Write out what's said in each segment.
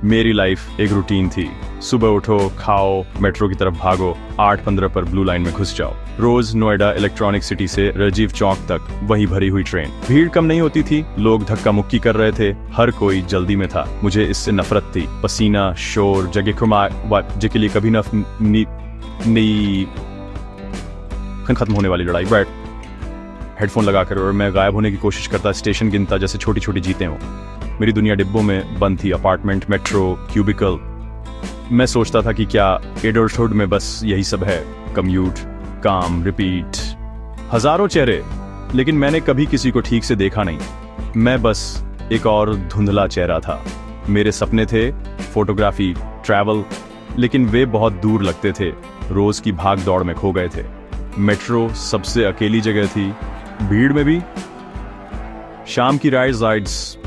मेरी लाइफ एक रूटीन थी। सुबह उठो, खाओ, मेट्रो की तरफ भागो, 8:15 पर ब्लू लाइन में घुस जाओ। रोज नोएडा इलेक्ट्रॉनिक सिटी से राजीव चौक तक वही भरी हुई ट्रेन। भीड़ कम नहीं होती थी, लोग धक्का मुक्की कर रहे थे, हर कोई जल्दी में था। मुझे इससे नफरत थी। पसीना, शोर, जगह के लिए कभी खत्म होने वाली लड़ाई। बैठ हेडफोन लगाकर और मैं गायब होने की कोशिश करता, स्टेशन गिनता जैसे छोटी छोटी जीतें हों। मेरी दुनिया डिब्बों में बंद थी, अपार्टमेंट, मेट्रो, क्यूबिकल। मैं सोचता था कि क्या एडल्टहुड में बस यही सब है, कम्यूट, काम, रिपीट, हजारों चेहरे, लेकिन मैंने कभी किसी को ठीक से देखा नहीं। मैं बस एक और धुंधला चेहरा था। मेरे सपने थे फोटोग्राफी, ट्रैवल, लेकिन वे बहुत दूर लगते थे, रोज की भाग दौड़ में खो गए थे। मेट्रो सबसे अकेली जगह थी, भीड़ में भी। शाम की राइड्स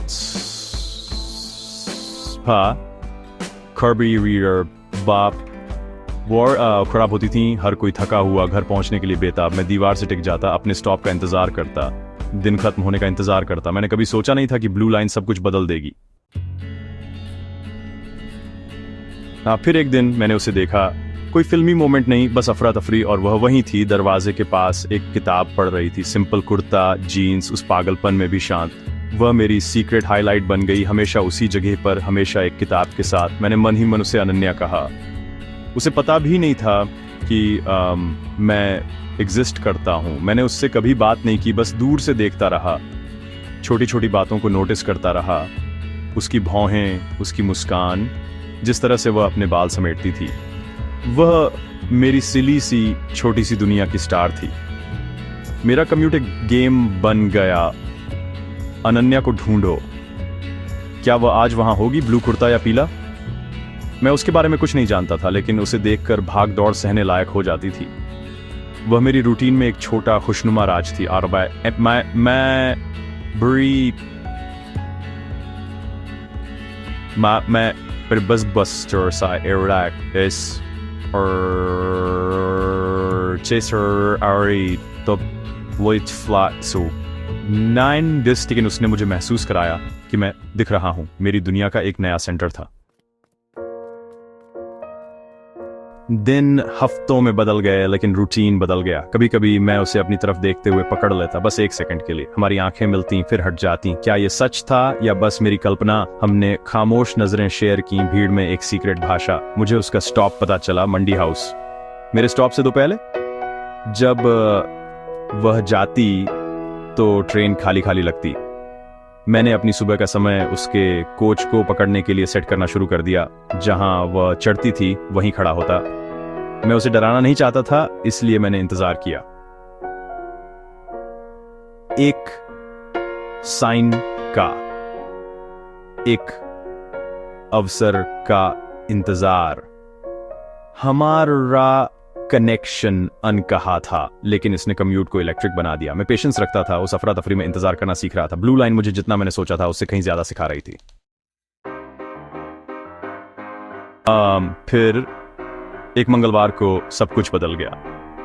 खराब होती थी, हर कोई थका हुआ, घर पहुंचने के लिए बेताब। मैं दीवार से टिक जाता, अपने स्टॉप का इंतजार करता, दिन खत्म होने का इंतजार करता। मैंने कभी सोचा नहीं था कि ब्लू लाइन सब कुछ बदल देगी। फिर एक दिन मैंने उसे देखा, कोई फिल्मी मोमेंट नहीं, बस अफरा तफरी, और वह वहीं थी, दरवाजे के पास एक किताब पढ़ रही थी। सिंपल कुर्ता, जीन्स, उस पागलपन में भी शांत। वह मेरी सीक्रेट हाईलाइट बन गई, हमेशा उसी जगह पर, हमेशा एक किताब के साथ। मैंने मन ही मन उसे अनन्या कहा। उसे पता भी नहीं था कि मैं एग्जिस्ट करता हूँ। मैंने उससे कभी बात नहीं की, बस दूर से देखता रहा, छोटी छोटी बातों को नोटिस करता रहा। उसकी भौहें, उसकी मुस्कान, जिस तरह से वह अपने बाल समेटती थी। वह मेरी सिली सी छोटी सी दुनिया की स्टार थी। मेरा कम्यूट एक गेम बन गया। अनन्या को ढूंढो। क्या वह आज वहां होगी, ब्लू कुर्ता या पीला? मैं उसके बारे में कुछ नहीं जानता था, लेकिन उसे देखकर भाग दौड़ सहने लायक हो जाती थी। वह मेरी रूटीन में एक छोटा खुशनुमा राज थी। और मैं बस्टर सा एरोडैक इस और चेसर आरी तो वॉइट फ्लैट सो 9 दिस, लेकिन उसने मुझे महसूस कराया कि मैं दिख रहा हूं। मेरी दुनिया का एक नया सेंटर था। दिन हफ्तों में बदल गए, लेकिन रूटीन बदल गया। कभी कभी मैं उसे अपनी तरफ देखते हुए पकड़ लेता, बस 1 सेकंड के लिए। हमारी आंखें मिलती, फिर हट जाती। क्या ये सच था या बस मेरी कल्पना? हमने खामोश नजरें शेयर की, भीड़ में एक सीक्रेट भाषा। मुझे उसका स्टॉप पता चला, मंडी हाउस। मेरे स्टॉप से 2 पहले। जब वह जाती तो ट्रेन खाली खाली लगती। मैंने अपनी सुबह का समय उसके कोच को पकड़ने के लिए सेट करना शुरू कर दिया। जहां वह चढ़ती थी वहीं खड़ा होता। मैं उसे डराना नहीं चाहता था, इसलिए मैंने इंतजार किया। एक साइन का, एक अवसर का इंतजार। हमारा कनेक्शन अनकहा था, लेकिन इसने कम्यूट को इलेक्ट्रिक बना दिया। मैं पेशेंस रखता था, उस अफरा तफरी में इंतजार करना सीख रहा था। ब्लू लाइन मुझे जितना मैंने सोचा था उससे कहीं ज्यादा सिखा रही थी। फिर एक मंगलवार को सब कुछ बदल गया।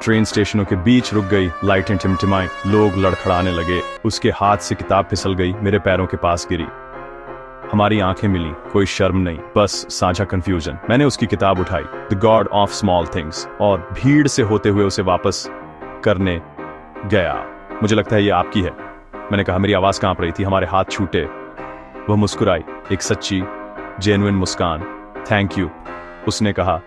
ट्रेन स्टेशनों के बीच रुक गई, लाइटें टिमटिमाई, लोग लड़खड़ाने लगे। उसके हाथ से किताब फिसल गई, मेरे पैरों के पास गिरी। हमारी आंखें मिली, कोई शर्म नहीं, बस साझा कंफ्यूजन। मैंने उसकी किताब उठाई, the God of small things, और भीड़ से होते हुए उसे वापस करने गया। मुझे लगता है ये आपकी है, मैंने कहा। मेरी आवाज कांप रही थी, हमारे हाथ छूटे। वह मुस्कुराई, एक सच्ची जेन्युइन मुस्कान। थैंक यू, उसने कहा।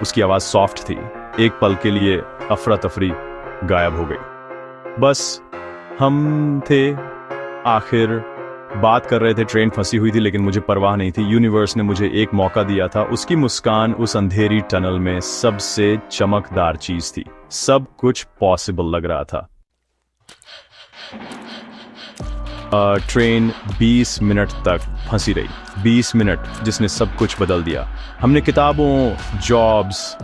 उसकी आवाज सॉफ्ट थी। एक पल के लिए अफरा तफरी गायब हो गई। बस हम थे, आखिर बात कर रहे थे। ट्रेन फंसी हुई थी, लेकिन मुझे परवाह नहीं थी। यूनिवर्स ने मुझे एक मौका दिया था। उसकी मुस्कान उस अंधेरी टनल में सबसे चमकदार चीज थी। सब कुछ पॉसिबल लग रहा था। ट्रेन 20 मिनट तक फंसी रही। 20 मिनट जिसने सब कुछ बदल दिया। हमने किताबों, जॉब्स,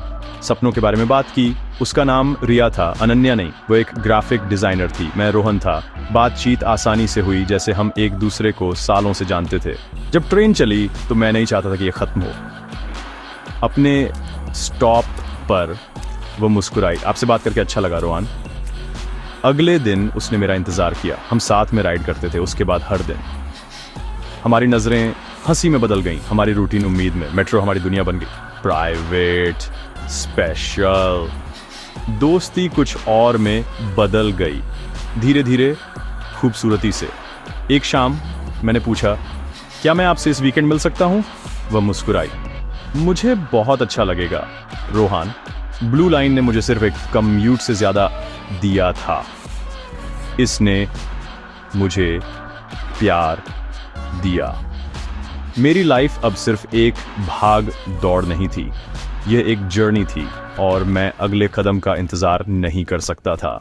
सपनों के बारे में बात की। उसका नाम रिया था, अनन्या नहीं। वो एक ग्राफिक डिजाइनर थी, मैं रोहन था। बातचीत आसानी से हुई, जैसे हम एक दूसरे को सालों से जानते थे। जब ट्रेन चली तो मैं नहीं चाहता था कि यह खत्म हो। अपने स्टॉप पर वो मुस्कुराई। आपसे बात करके अच्छा लगा रोहन। अगले दिन उसने मेरा इंतजार किया। हम साथ में राइड करते थे, उसके बाद हर दिन। हमारी नजरें हंसी में बदल गई, हमारी रूटीन उम्मीद में। मेट्रो हमारी दुनिया बन गई, प्राइवेट, स्पेशल। दोस्ती कुछ और में बदल गई, धीरे धीरे, खूबसूरती से। एक शाम मैंने पूछा, क्या मैं आपसे इस वीकेंड मिल सकता हूँ? वह मुस्कुराई। मुझे बहुत अच्छा लगेगा रोहान, ब्लू लाइन ने मुझे सिर्फ एक कम्यूट से ज्यादा दिया था। इसने मुझे प्यार दिया। मेरी लाइफ अब सिर्फ एक भाग दौड़ नहीं थी, यह एक जर्नी थी और मैं अगले कदम का इंतजार नहीं कर सकता था।